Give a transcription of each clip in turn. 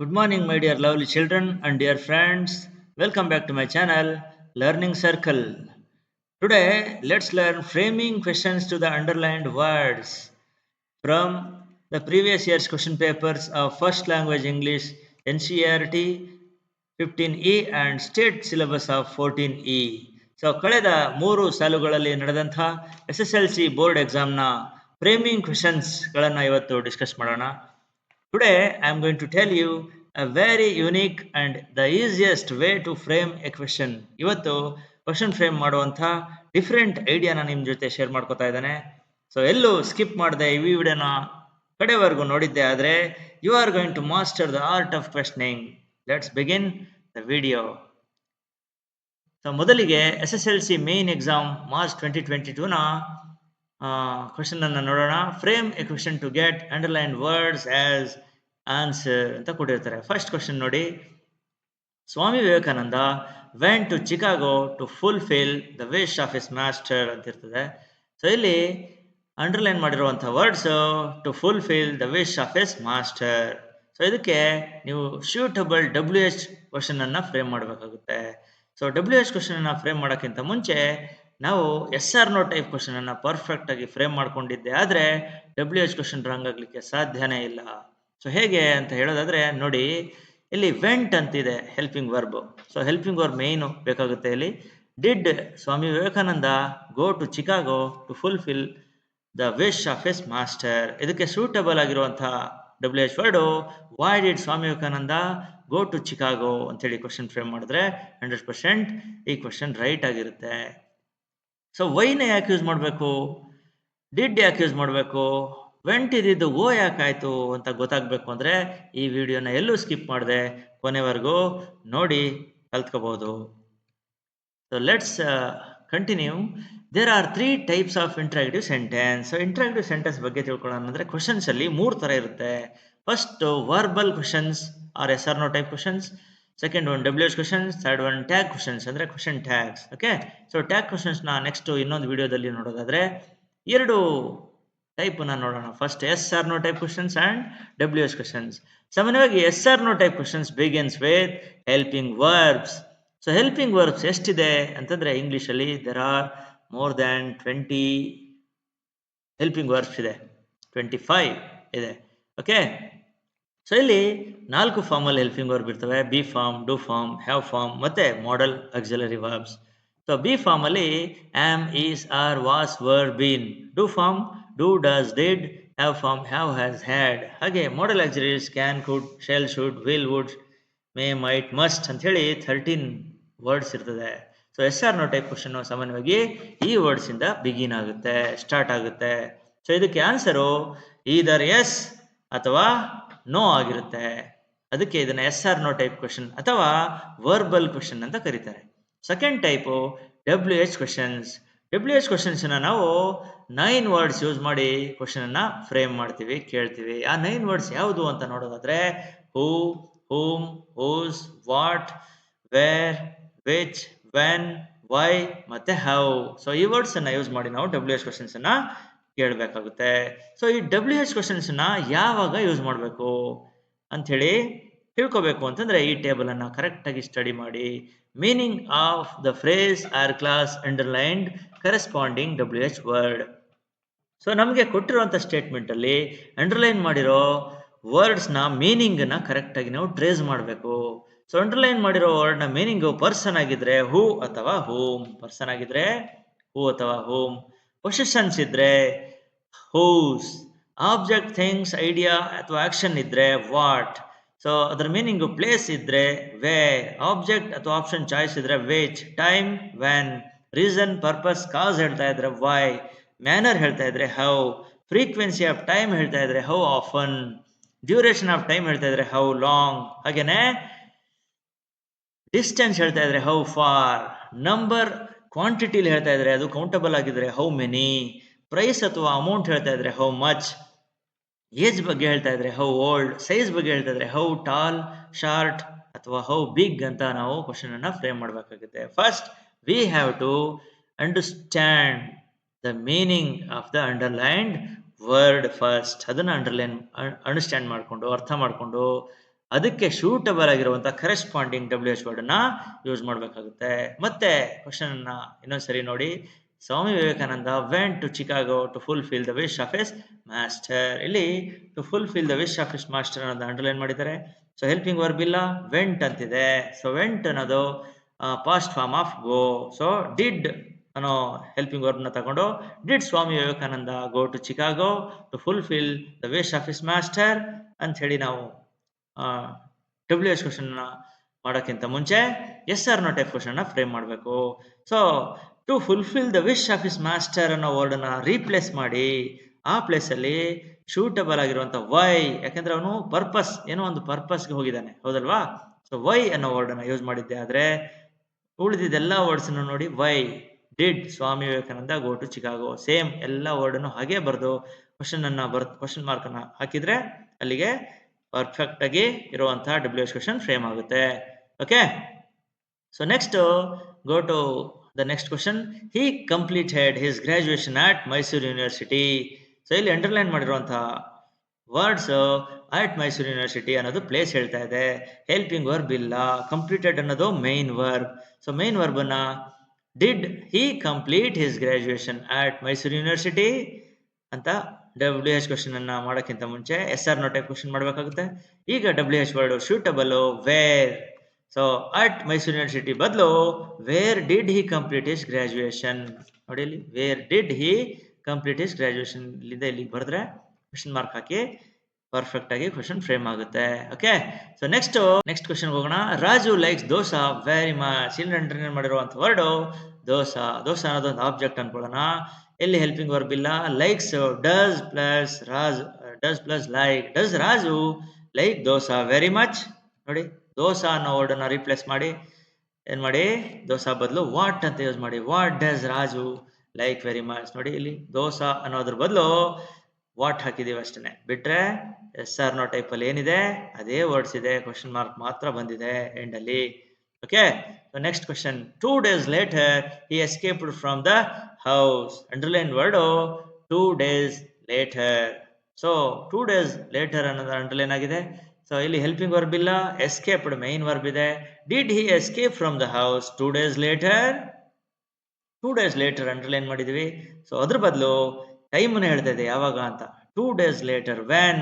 Good morning, my dear lovely children and dear friends. Welcome back to my channel, Learning Circle. Today, let's learn framing questions to the underlined words from the previous year's question papers of First Language English, NCERT 15E and State Syllabus of 14E. So ಕಳೆದ 3 ಸಾಲುಗಳಲ್ಲಿ ನಡೆದಂಥ SSLC board ಎಕ್ಸಾಮ್ನ framing ಕ್ವೆಶನ್ಸ್ಗಳನ್ನು ಇವತ್ತು discuss ಮಾಡೋಣ. Today, I am going to tell you a very unique and the easiest way to frame a question. ಇವತ್ತು question frame ಮಾಡುವಂಥ different ಐಡಿಯಾನ ನಿಮ್ಮ ಜೊತೆ share ಮಾಡ್ಕೋತಾ ಇದ್ದಾನೆ. ಸೊ ಎಲ್ಲೂ ಸ್ಕಿಪ್ ಮಾಡದೆ ಈ ವಿಡಿಯೋನ ಕಡೆವರೆಗೂ ನೋಡಿದ್ದೆ ಆದರೆ you are going to master the art of questioning. Let's begin the video. So ಮೊದಲಿಗೆ SSLC ಮೇನ್ ಎಕ್ಸಾಮ್ ಮಾರ್ಚ್ 2022ನ ಕ್ವಶನ್ ಅನ್ನು ನೋಡೋಣ. Frame a question to get underline words as answer ಅಂತ ಕೊಟ್ಟಿರ್ತಾರೆ. ಫಸ್ಟ್ ಕ್ವಶನ್ ನೋಡಿ, Swami Vivekananda went to Chicago to fulfil the wish of his master ಅಂತ ಇರ್ತದೆ. So ಇಲ್ಲಿ ಅಂಡರ್ಲೈನ್ ಮಾಡಿರುವಂಥ words to fulfil the wish of his master. So ಇದಕ್ಕೆ ನೀವು suitable WH question ಅನ್ನ ಫ್ರೇಮ್ ಮಾಡಬೇಕಾಗುತ್ತೆ. ಸೊ WH ಕ್ವಶನ್ ಅನ್ನ ಫ್ರೇಮ್ ಮಾಡೋಕ್ಕಿಂತ ಮುಂಚೆ ನಾವು SR/NO ಟೈಪ್ ಕ್ವಶನ್ ಅನ್ನ ಪರ್ಫೆಕ್ಟ್ ಆಗಿ ಫ್ರೇಮ್ ಮಾಡ್ಕೊಂಡಿದ್ದೆ ಆದರೆ WH ಕ್ವಶನ್ ರಾಂಗ್ ಆಗ್ಲಿಕ್ಕೆ ಸಾಧ್ಯನೇ ಇಲ್ಲ. ಸೊ ಹೇಗೆ ಅಂತ ಹೇಳೋದಾದ್ರೆ ನೋಡಿ, ಇಲ್ಲಿ ವೆಂಟ್ ಅಂತಿದೆ helping verb. So helping verb main ಬೇಕಾಗುತ್ತೆ ಇಲ್ಲಿ. Did Swami Vivekananda go to Chicago to fulfil the wish of his master. ಇದಕ್ಕೆ ಸೂಟಬಲ್ ಆಗಿರುವಂತಹ WH word why did Swami Vivekananda go to Chicago ಅಂತೇಳಿ ಕ್ವಶನ್ ಫ್ರೇಮ್ ಮಾಡಿದ್ರೆ 100% ಈ ಕ್ವಶನ್ ರೈಟ್ ಆಗಿರುತ್ತೆ. ಸೊ ವೈನ ಯಾಕೆ ಯೂಸ್ ಮಾಡಬೇಕು, ಡಿಡ್ ಯಾಕೆ ಯೂಸ್ ಮಾಡಬೇಕು, ವೆಂಟ್ ಇದ್ದಿದ್ದು ಓ ಯಾಕಾಯ್ತು ಅಂತ ಗೊತ್ತಾಗಬೇಕು ಅಂದರೆ ಈ ವಿಡಿಯೋನ ಎಲ್ಲೂ ಸ್ಕಿಪ್ ಮಾಡದೆ ಕೊನೆವರೆಗೂ ನೋಡಿ ಕಲ್ತ್ಕೋಬಹುದು. So let's continue. There are 3 types of interactive sentence. So interactive sentence ಬಗ್ಗೆ ತಿಳ್ಕೊಳ್ಳೋಣ ಅಂದರೆ ಕ್ವಶನ್ಸ್ ಅಲ್ಲಿ 3 ಥರ ಇರುತ್ತೆ. First verbal questions are SR/NO type questions. Second one WH questions. Third one tag questions ಅಂದರೆ question tags. Okay, so tag ಕ್ವಶನ್ಸ್ನ next ಇನ್ನೊಂದು ವಿಡಿಯೋದಲ್ಲಿ ನೋಡೋದಾದ್ರೆ 2 ಟೈಪ್ ಅನ್ನ ನೋಡೋಣ. First SR/NO type questions and WH questions. ಸಾಮಾನ್ಯವಾಗಿ SR/NO type questions begins with helping verbs. So helping verbs ಎಷ್ಟಿದೆ ಅಂತಂದ್ರೆ ಇಂಗ್ಲಿಷಲ್ಲಿ there are more than 20 helping verbs ಇದೆ, 25 ಇದೆ. ಓಕೆ, ಸೊ ಇಲ್ಲಿ 4 ಫಾರ್ಮಲ್ಲಿ ಹೆಲ್ಪಿಂಗ್ ವರ್ಬ್ ಇರ್ತವೆ: be form, do form, have form ಮತ್ತೆ modal auxiliary verbs. So be form ಅಲ್ಲಿ am, is, are, was, were, been. Do form do, does, did. Have form have, has, had. ಹಾಗೆ modal auxiliaries can, could, shall, should, will, would, may, might, must ಅಂತ ಹೇಳಿ 13 words ಇರ್ತದೆ. So SR/NO type question ಸಾಮಾನ್ಯವಾಗಿ ಈ words ಇಂದ begin ಆಗುತ್ತೆ, start ಆಗುತ್ತೆ. So ಇದಕ್ಕೆ ಆನ್ಸರು ಈದರ್ ಎಸ್ ಅಥವಾ ನೋ ಆಗಿರುತ್ತೆ. ಅದಕ್ಕೆ ಇದನ್ನ SR/NO ಟೈಪ್ ಕ್ವಶನ್ ಅಥವಾ ವರ್ಬಲ್ ಕ್ವಶನ್ ಅಂತ ಕರೀತಾರೆ. Second type WH questions. WH questions ನಾವು 9 ವರ್ಡ್ಸ್ ಯೂಸ್ ಮಾಡಿ ಕ್ವಶನ್ ಅನ್ನ ಫ್ರೇಮ್ ಮಾಡ್ತೀವಿ, ಕೇಳ್ತೀವಿ. ಆ 9 ವರ್ಡ್ಸ್ ಯಾವುದು ಅಂತ ನೋಡೋದಾದ್ರೆ who, whom, whose, what, where, which, when, why ಮತ್ತೆ ಹೌ. ಸೊ ಈ ವರ್ಡ್ಸ್ ಅನ್ನ ಯೂಸ್ ಮಾಡಿ ನಾವು WH ಕ್ವಶನ್ಸ್ ಅನ್ನ ಕೇಳಬೇಕಾಗುತ್ತೆ. ಸೊ ಈ WH ಕ್ವಶನ್ಸ್ ನ ಯಾವಾಗ ಯೂಸ್ ಮಾಡಬೇಕು ಅಂತ ಹೇಳಿ ತಿಳ್ಕೋಬೇಕು ಅಂತಂದ್ರೆ ಈ ಟೇಬಲ್ ಅನ್ನ ಕರೆಕ್ಟ್ ಆಗಿ ಸ್ಟಡಿ ಮಾಡಿ. Meaning of the phrase or clause underlined corresponding WH word. So ನಮಗೆ ಕೊಟ್ಟಿರುವಂಥ ಸ್ಟೇಟ್ಮೆಂಟ್ ಅಲ್ಲಿ ಅಂಡರ್ಲೈನ್ ಮಾಡಿರೋ ವರ್ಡ್ಸ್ನ ಮೀನಿಂಗ್ನ ಕರೆಕ್ಟಾಗಿ ನಾವು ಟ್ರೇಸ್ ಮಾಡಬೇಕು. ಸೊ ಅಂಡರ್ಲೈನ್ ಮಾಡಿರೋ ವರ್ಡ್ನ ಮೀನಿಂಗು ಪರ್ಸನ್ ಆಗಿದ್ರೆ ಹೂ ಅಥವಾ ಹೋಮ್, ಪರ್ಸನ್ ಆಗಿದ್ರೆ ಹೂ ಅಥವಾ ಹೋಮ್. ಪೊಸಿಷನ್ಸ್ ಇದ್ರೆ ಹೂಸ್, ಆಬ್ಜೆಕ್ಟ್, ಥಿಂಗ್ಸ್, ಐಡಿಯಾ ಅಥವಾ ಆಕ್ಷನ್ ಇದ್ರೆ ವಾಟ್. ಸೊ ಅದರ ಮೀನಿಂಗು ಪ್ಲೇಸ್ ಇದ್ರೆ ವೇರ್, ಆಬ್ಜೆಕ್ಟ್ ಅಥವಾ ಆಪ್ಷನ್ ಚಾಯ್ಸ್ ಇದ್ರೆ which, time when, reason purpose cause ಹೇಳ್ತಾ ಇದ್ರೆ ವೈ, ಮ್ಯಾನರ್ ಹೇಳ್ತಾ ಇದ್ರೆ ಹೌ, ಫ್ರೀಕ್ವೆನ್ಸಿ ಆಫ್ ಟೈಮ್ ಹೇಳ್ತಾ ಇದ್ರೆ how often, duration of time ಹೇಳ್ತಾ ಇದ್ರೆ ಹೌ ಲಾಂಗ್, ಹಾಗೇನೆ ಡಿಸ್ಟೆನ್ಸ್ ಹೇಳ್ತಾ ಇದ್ರೆ ಹೌ ಫಾರ್, ನಂಬರ್ ಕ್ವಾಂಟಿಟಿಲಿ ಹೇಳ್ತಾ ಇದ್ರೆ ಅದು ಕೌಂಟಬಲ್ ಆಗಿದ್ರೆ ಹೌ ಮೆನಿ, ಪ್ರೈಸ್ ಅಥವಾ ಅಮೌಂಟ್ ಹೇಳ್ತಾ ಇದ್ರೆ ಹೌ ಮಚ್, ಏಜ್ ಬಗ್ಗೆ ಹೇಳ್ತಾ ಇದ್ರೆ ಹೌ ಓಲ್ಡ್, ಸೈಜ್ ಬಗ್ಗೆ ಹೇಳ್ತಾ ಇದ್ರೆ ಹೌ ಟಾಲ್, ಶಾರ್ಟ್ ಅಥವಾ ಹೌ ಬಿಗ್ ಅಂತ ನಾವು ಕ್ವಶನ್ ಅನ್ನ ಫ್ರೇಮ್ ಮಾಡಬೇಕಾಗುತ್ತೆ. First we have to understand the meaning of the underlined word first. ಅದನ್ನ ಅಂಡರ್ಸ್ಟ್ಯಾಂಡ್ ಮಾಡಿಕೊಂಡು ಅರ್ಥ ಮಾಡಿಕೊಂಡು ಅದಕ್ಕೆ ಶೂಟಬಲ್ ಆಗಿರುವಂತಹ ಕರೆಸ್ಪಾಂಡಿಂಗ್ WH ವರ್ಡ್ ಅನ್ನ ಯೂಸ್ ಮಾಡಬೇಕಾಗುತ್ತೆ. ಮತ್ತೆ ಕ್ವಶನ್ ಅನ್ನ ಇನ್ನೊಂದ್ಸರಿ ನೋಡಿ. Swami Vivekananda went to Chicago to fulfil the wish of his master. ಇಲ್ಲಿ to fulfil the wish of his master ಅನ್ನೋದು ಅಂಡರ್ಲೈನ್ ಮಾಡಿದ್ದಾರೆ. ಸೊ ಹೆಲ್ಪಿಂಗ್ ವರ್ಬ್ ಇಲ್ಲ, ವೆಂಟ್ ಅಂತಿದೆ. ಸೊ ವೆಂಟ್ ಅನ್ನೋದು past form of go. So did ಅನ್ನೋ ಹೆಲ್ಪಿಂಗ್ ವರ್ಬ್ ನ ತಗೊಂಡು did Swami Vivekananda go to Chicago to fulfil the wish of his master ಅಂತ ಹೇಳಿ ನಾವು WH ಕ್ವಶನ್ ಮಾಡೋಕ್ಕಿಂತ ಮುಂಚೆ yes or no type question frame ಮಾಡಬೇಕು. So to fulfil the wish of his master ಅನ್ನೋ ವರ್ಡ್ ಅನ್ನ ರೀಪ್ಲೇಸ್ ಮಾಡಿ ಆ ಪ್ಲೇಸ್ ಅಲ್ಲಿ ಶೂಟಬಲ್ ಆಗಿರುವಂತ ವೈ, ಯಾಕಂದ್ರೆ ಅವನು ಪರ್ಪಸ್ ಏನೋ ಒಂದು ಪರ್ಪಸ್ಗೆ ಹೋಗಿದ್ದಾನೆ, ಹೌದಲ್ವಾ? ಸೊ ವೈ ಅನ್ನೋ ವರ್ಡ್ ಅನ್ನ ಯೂಸ್ ಮಾಡಿದ್ದೆ. ಆದ್ರೆ ಉಳಿದಿದ್ದೆಲ್ಲ ವರ್ಡ್ಸ್ ನೋಡಿ why did Swami Vivekananda go to Chicago, same ಎಲ್ಲ ವರ್ಡ್ ಅನ್ನು ಹಾಗೆ ಬರೆದು ಕ್ವಶನ್ ಮಾರ್ಕ್ ಅನ್ನ ಹಾಕಿದ್ರೆ ಅಲ್ಲಿಗೆ ಪರ್ಫೆಕ್ಟ್ ಆಗಿ ಇರುವಂತಹ WH ಕ್ವಶನ್ ಫ್ರೇಮ್ ಆಗುತ್ತೆ. Okay, so next go to the next question. He completed his graduation at Mysuru University. So ಇಲ್ಲಿ ಅಂಡರ್ಲೈನ್ ಮಾಡಿರುವಂತಹ ವರ್ಡ್ಸ್ ಅಟ್ ಮೈಸೂರು ಯೂನಿವರ್ಸಿಟಿ ಅನ್ನೋದು ಪ್ಲೇಸ್ ಹೇಳ್ತಾ ಇದೆ. ಹೆಲ್ಪಿಂಗ್ ವರ್ಬ್ ಇಲ್ಲ. ಕಂಪ್ಲೀಟೆಡ್ ಅನ್ನೋದು main verb. So main verb ಅನ್ನ did he complete his graduation at Mysuru University ಅಂತ WH question ಅನ್ನ ಮಾಡೋಕ್ಕಿಂತ ಮುಂಚೆ yes or no type question ಮಾಡಬೇಕಾಗುತ್ತೆ. ಈಗ WH word suitable wear. So at Mysuru university ಬದಲು where did he complete his graduation. ನೋಡಿ ಇಲ್ಲಿ where did he complete his graduation ಇಲ್ಲಿಂದ ಇಲ್ಲಿಗೆ ಬರೆದ್ರೆ ಕ್ವಶನ್ ಮಾರ್ಕ್ ಹಾಕಿ ಪರ್ಫೆಕ್ಟ್ ಆಗಿ ಕ್ವಶನ್ ಫ್ರೇಮ್ ಆಗುತ್ತೆ. ಓಕೆ, ಸೊ ನೆಕ್ಸ್ಟ್ ಕ್ವಶನ್ ಹೋಗೋಣ. Raju likes dosa very much. ಇಲ್ಲಿ ಅಂಡರ್ಲೈನ್ ಮಾಡಿರುವಂತ ವರ್ಡ್ ದೋಸಾ. ದೋಸಾ ಅನ್ನೋದು ಒಂದು ಆಬ್ಜೆಕ್ಟ್ ಅನ್ಕೊಳ್ಳೋಣ. ಎಲ್ಲಿ ಹೆಲ್ಪಿಂಗ್ ವರ್ಬ್ ಇಲ್ಲ. Likes does plus like. Does Raju like dosa very much. ನೋಡಿ ದೋಸಾ ಅನ್ನೋ ವರ್ಡ್ ಅನ್ನ ರೀಪ್ಲೇಸ್ ಮಾಡಿ ಏನ್ ಮಾಡಿ ದೋಸಾ ಬದಲು ವಾಟ್ ಅಂತ ಯೂಸ್ ಮಾಡಿ. What does Raju like very much. ನೋಡಿ ಇಲ್ಲಿ ದೋಸಾ ಅನ್ನೋದ್ರ ಬದಲು ವಾಟ್ ಹಾಕಿದೀವಿ ಅಷ್ಟೇ, ಬಿಟ್ರೆ ಎಸ್ ಆರ್ ನೋ ಟೈಪ್ ಅಲ್ಲಿ ಏನಿದೆ ಅದೇ ವರ್ಡ್ಸ್ ಇದೆ, ಕ್ವಶನ್ ಮಾರ್ಕ್ ಮಾತ್ರ ಬಂದಿದೆ ಎಂಡ್ ಅಲ್ಲಿ. Okay, so next question. 2 days later he escaped from the house. Underline word 2 days later. So 2 days later ಅನ್ನೋದು ಅಂಡರ್ಲೈನ್ ಆಗಿದೆ. ಸೊ ಇಲ್ಲಿ ಹೆಲ್ಪಿಂಗ್ ವರ್ಬ್ ಇಲ್ಲ, ಎಸ್ಕೇಪ್ಡ್ ಮೈನ್ ವರ್ಬ್ ಇದೆ. Did he escape from the house 2 days later? 2 days later underline ಮಾಡಿದ್ವಿ. So ಅದ್ರ ಬದಲು time ಅನ್ನು ಹೇಳ್ತಾ ಇದೆ ಯಾವಾಗ ಅಂತ. 2 days later when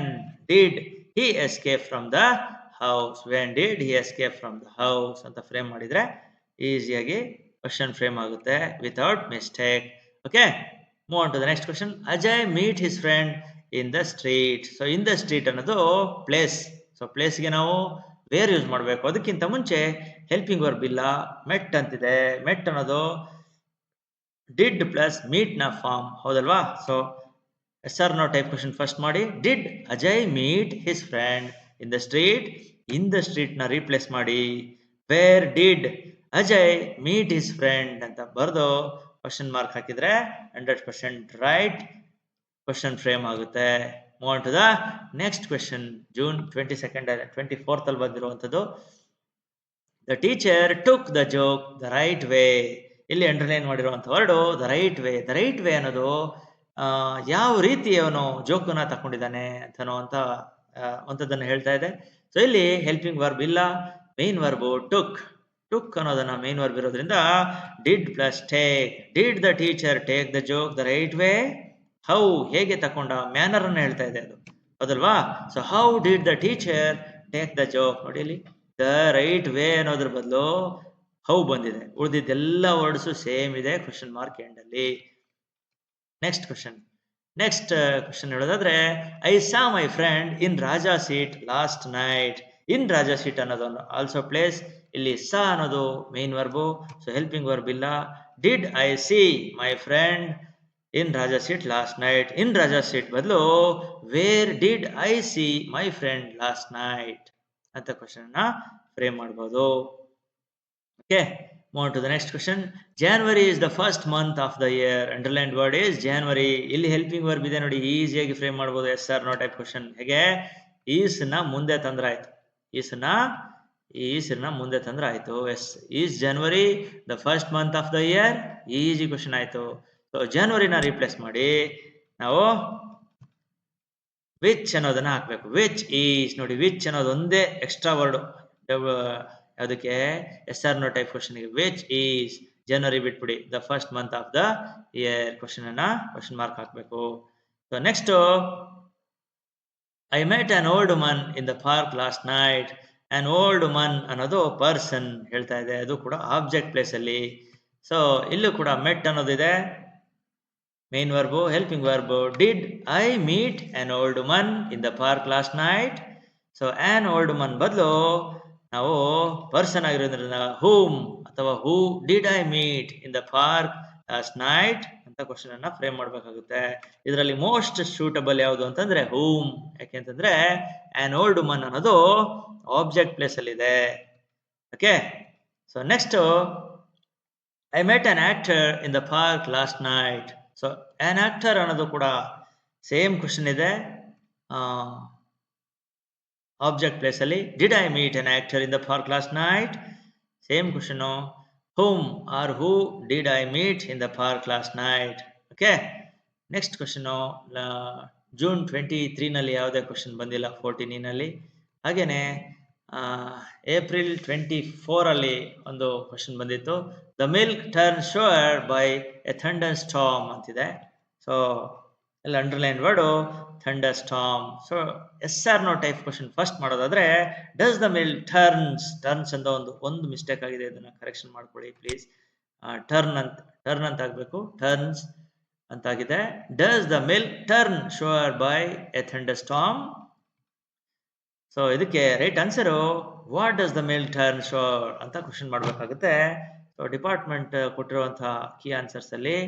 did he escape from the house? when did he escape from the house ಅಂತ ಫ್ರೇಮ್ ಮಾಡಿದ್ರೆ ಈಸಿಯಾಗಿ ಕ್ವಶನ್ ಫ್ರೇಮ್ ಆಗುತ್ತೆ without mistake. Okay, move on to the next question. Ajay meet his friend in the street. So in the street ಅನ್ನೋದು place. So ಪ್ಲೇಸ್ಗೆ ನಾವು wear use ಮಾಡಬೇಕು. ಅದಕ್ಕಿಂತ ಮುಂಚೆ ಹೆಲ್ಪಿಂಗ್ ವರ್ಬ್ ಇಲ್ಲ, ಮೆಟ್ ಅಂತಿದೆ. ಮೆಟ್ ಅನ್ನೋದು ಡಿಡ್ ಪ್ಲಸ್ ಮೀಟ್ ನ ಫಾರ್ಮ್, ಹೌದಲ್ವಾ? So yes or no type question first ಮಾಡಿ. Did Ajay meet his friend in the street? In the street ನ ರೀಪ್ಲೇಸ್ ಮಾಡಿ where did Ajay meet his friend ಅಂತ ಬರೆದು ಕ್ವಶನ್ ಮಾರ್ಕ್ ಹಾಕಿದ್ರೆ 100% ರೈಟ್ ಕ್ವಶನ್ ಫ್ರೇಮ್ ಆಗುತ್ತೆ. Move on to the next question. June 22nd 24th ಅಲ್ಲಿ ಬಂದಿರುವಂತದ್ದು. The teacher took the joke the right way. ಇಲ್ಲಿ underline ಮಾಡಿರುವಂತ word the right way. The right way ಅನ್ನೋದು ಯಾವ ರೀತಿ ಅವನು ಜೋಕನ್ನ ತಕೊಂಡಿದ್ದಾನೆ ಅಂತದನ್ನ ಹೇಳ್ತಾ ಇದೆ. ಸೊ ಇಲ್ಲಿ ಹೆಲ್ಪಿಂಗ್ ವರ್ಬ್ ಇಲ್ಲ, ಮೇನ್ ವರ್ಬ್ ಟುಕ್. ಟುಕ್ ಅನ್ನೋದನ್ನ ಮೇನ್ ವರ್ಬ್ ಇರೋದ್ರಿಂದ did plus take. Did the teacher take the joke the right way? How, ಹೇಗೆ ತಕೊಂಡ, ಮ್ಯಾನರ್ ಅನ್ನ ಹೇಳ್ತಾ ಇದೆ ಅದು, ಹೌದಲ್ವಾ? So how did the teacher take the joke. ನೋಡಿ ಇಲ್ಲಿ ದ ರೈಟ್ ವೇ ಅನ್ನೋದ್ರ ಬದಲು ಹೌ ಬಂದಿದೆ. ಉಳಿದಿದ್ದೆಲ್ಲ ವರ್ಡ್ಸ್ ಸೇಮ್ ಇದೆ, ಕ್ವಶನ್ ಮಾರ್ಕ್ ಎಂಡ್ ಅಲ್ಲಿ. ನೆಕ್ಸ್ಟ್ ಕ್ವಶನ್ ಹೇಳೋದಾದ್ರೆ, I saw my friend in Raja Seat last night. In Raja Seat ಅನ್ನೋದು ಆಲ್ಸೋ ಪ್ಲೇಸ್. ಇಲ್ಲಿ ಸಾ ಅನ್ನೋದು main verb, so helping verb ಇಲ್ಲ. Did I see my friend in Raja Seat last night. In Raja Seat ಬದಲು where did I see my friend last night ಅಂತ question frame ಮಾಡಬಹುದು. Okay, move on to the next question. January is the first month of the year. Underlined word is January. ಇಲ್ಲಿ helping verb ಇದೆ ನೋಡಿ, ಈಸಿಯಾಗಿ frame ಮಾಡಬಹುದು. Yes or no type question. ಹೇಗೆ ಈಸ್ನ ಮುಂದೆ ತಂದ್ರಾಯ್ತು. ಈಸ್ನ ಮುಂದೆ ತಂದ್ರಾಯ್ತು. Yes is January the first month of the year. Easy question ಆಯ್ತು. ಸೊ ಜನವರಿನ ರೀಪ್ಲೇಸ್ ಮಾಡಿ ನಾವು ವಿಚ್ ಅನ್ನೋದನ್ನ ಹಾಕಬೇಕು. ವಿಚ್ ಈಸ್ ನೋಡಿ, ವಿಚ್ ಅನ್ನೋದು ಒಂದೇ ಎಕ್ಸ್ಟ್ರಾ ವರ್ಡ್ ಅದಕ್ಕೆ ಎಸ್ ಆರ್ ನೋ ಟೈಪ್ ಕ್ವಶನ್ಗೆ. ವಿಚ್ ಈಸ್ ಜನವರಿ ಬಿಟ್ಬಿಡಿ, the first month of the year question mark ಹಾಕಬೇಕು. So next, I met an old man in the park last night. An old man ಅನ್ನೋದು person ಹೇಳ್ತಾ ಇದೆ, ಅದು ಕೂಡ object place ಅಲ್ಲಿ. So ಇಲ್ಲೂ ಕೂಡ ಮೆಟ್ ಅನ್ನೋದಿದೆ, main verb, helping verb. Did I meet an old man in the park last night? So an old man ಬದಲು ನಾವು ಪರ್ಸನ್ ಆಗಿರೋದ್ರಿಂದ ಹೂಮ್ ಅಥವಾ who did I meet in the park last night ಅಂತ question ಅನ್ನ frame ಮಾಡಬೇಕಾಗುತ್ತೆ. ಇದರಲ್ಲಿ most suitable ಯಾವುದು ಅಂತಂದ್ರೆ ಹೂಮ್. ಯಾಕೆಂತಂದ್ರೆ ಆನ್ ಓಲ್ಡ್ ಮನ್ ಅನ್ನೋದು ಆಬ್ಜೆಕ್ಟ್ ಪ್ಲೇಸ್ ಅಲ್ಲಿ ಇದೆ. Okay, so next, I met an actor in the park last night. So on actor ಅನ್ನೋದು ಕೂಡ ಸೇಮ್ ಕ್ವಶನ್ ಇದೆ, ಆಬ್ಜೆಕ್ಟ್ ಪ್ಲೇಸ್ ಅಲ್ಲಿ. Did I meet an actor in the park last night? Same question. whom or who did I meet in the park last night? Okay, next question. June 23 ನಲ್ಲಿ ಯಾವುದೇ question ಬಂದಿಲ್ಲ 14 ನಲ್ಲಿ. ಹಾಗೇನೆ April 24 ಅಲ್ಲಿ ಒಂದು question ಬಂದಿತ್ತು. The milk turn sour by a thunder storm ಅಂತಿದೆ. So ಅಲ್ಲಿ underline word thunder storm. So yes or no type question first ಮಾಡೋದಾದ್ರೆ, ಡಸ್ ದ ಮಿಲ್ಕ್ ಟರ್ನ್ಸ್ ಅಂತ ಒಂದು ಮಿಸ್ಟೇಕ್ ಆಗಿದೆ, ಇದನ್ನ ಕರೆಕ್ಷನ್ ಮಾಡ್ಕೊಳ್ಳಿ ಪ್ಲೀಸ್. ಟರ್ನ್ ಅಂತ ಆಗ್ಬೇಕು, ಟರ್ನ್ಸ್ ಅಂತಾಗಿದೆ. Does the milk turn sour by a thunder storm? So ಇದಕ್ಕೆ right answer what does the milk turn sour ಅಂತ ಕ್ವಶನ್ ಮಾಡಬೇಕಾಗುತ್ತೆ. ಸೊ ಡಿಪಾರ್ಟ್ಮೆಂಟ್ ಕೊಟ್ಟಿರುವಂತಹ ಕೀ ಆನ್ಸರ್ಸ್ ಅಲ್ಲಿ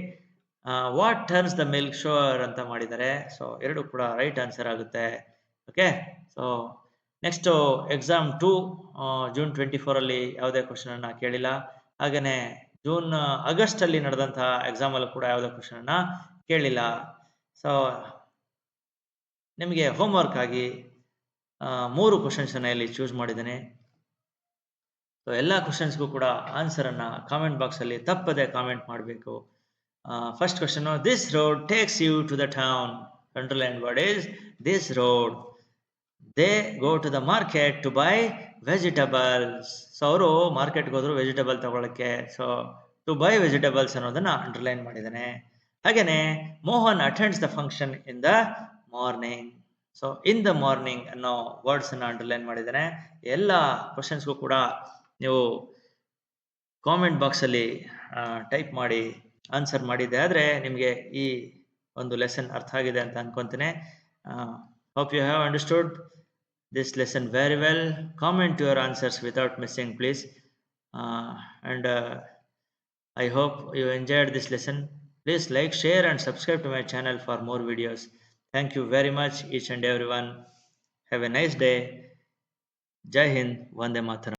what turns the milk sour ಅಂತ ಮಾಡಿದ್ದಾರೆ. ಸೊ ಎರಡು ಕೂಡ ರೈಟ್ ಆನ್ಸರ್ ಆಗುತ್ತೆ. Okay, so next exam 2 June 24 ಅಲ್ಲಿ ಯಾವುದೇ ಕ್ವಶನ್ ಅನ್ನ ಕೇಳಿಲ್ಲ. ಹಾಗೇನೆ ಆಗಸ್ಟ್ ಅಲ್ಲಿ ನಡೆದಂತಹ ಎಕ್ಸಾಮ್ ಅಲ್ಲೂ ಕೂಡ ಯಾವುದೇ ಕ್ವಶನ್ ಅನ್ನ ಕೇಳಿಲ್ಲ. ಸೊ ನಿಮಗೆ ಹೋಮ್ ವರ್ಕ್ ಆಗಿ 3 ಕ್ವಶನ್ಸ್ ಅನ್ನ ಇಲ್ಲಿ ಚೂಸ್ ಮಾಡಿದ್ದೇನೆ. ಸೊ ಎಲ್ಲ ಕ್ವಶನ್ಸ್ಗೂ ಕೂಡ ಆನ್ಸರ್ ಅನ್ನ ಕಾಮೆಂಟ್ ಬಾಕ್ಸ್ ಅಲ್ಲಿ ತಪ್ಪದೆ ಕಾಮೆಂಟ್ ಮಾಡಬೇಕು. First question, this road takes you to the town. Underline word is this road. They go to the market to buy vegetables. So ಅವರು ಮಾರ್ಕೆಟ್ಗೆ ಹೋದ್ರು ವೆಜಿಟೇಬಲ್ ತಗೊಳಕ್ಕೆ. ಸೊ ಟು ಬೈ ವೆಜಿಟೇಬಲ್ಸ್ ಅನ್ನೋದನ್ನ underline ಮಾಡಿದ್ದಾನೆ. ಹಾಗೇನೆ Mohan attends the function in the morning. So in the morning ಅನ್ನೋ words ಅನ್ನ underline ಮಾಡಿದ್ದಾನೆ. ಎಲ್ಲ ಕ್ವಶನ್ಸ್ಗೂ ಕೂಡ ನೀವು ಕಾಮೆಂಟ್ ಬಾಕ್ಸ್ ಅಲ್ಲಿ ಟೈಪ್ ಮಾಡಿ ಆನ್ಸರ್ ಮಾಡಿದ್ದೆ ಆದ್ರೆ ನಿಮಗೆ ಈ ಒಂದು ಲೆಸನ್ ಅರ್ಥ ಆಗಿದೆ ಅಂತ ಅನ್ಕೊಂತೇನೆ. Hope you have understood this lesson very well. Comment your answers without missing please, and I hope you enjoyed this lesson. Please like, share and subscribe to my channel for more videos. Thank you very much each and everyone. Have a nice day. Jai Hind, Vande Mataram.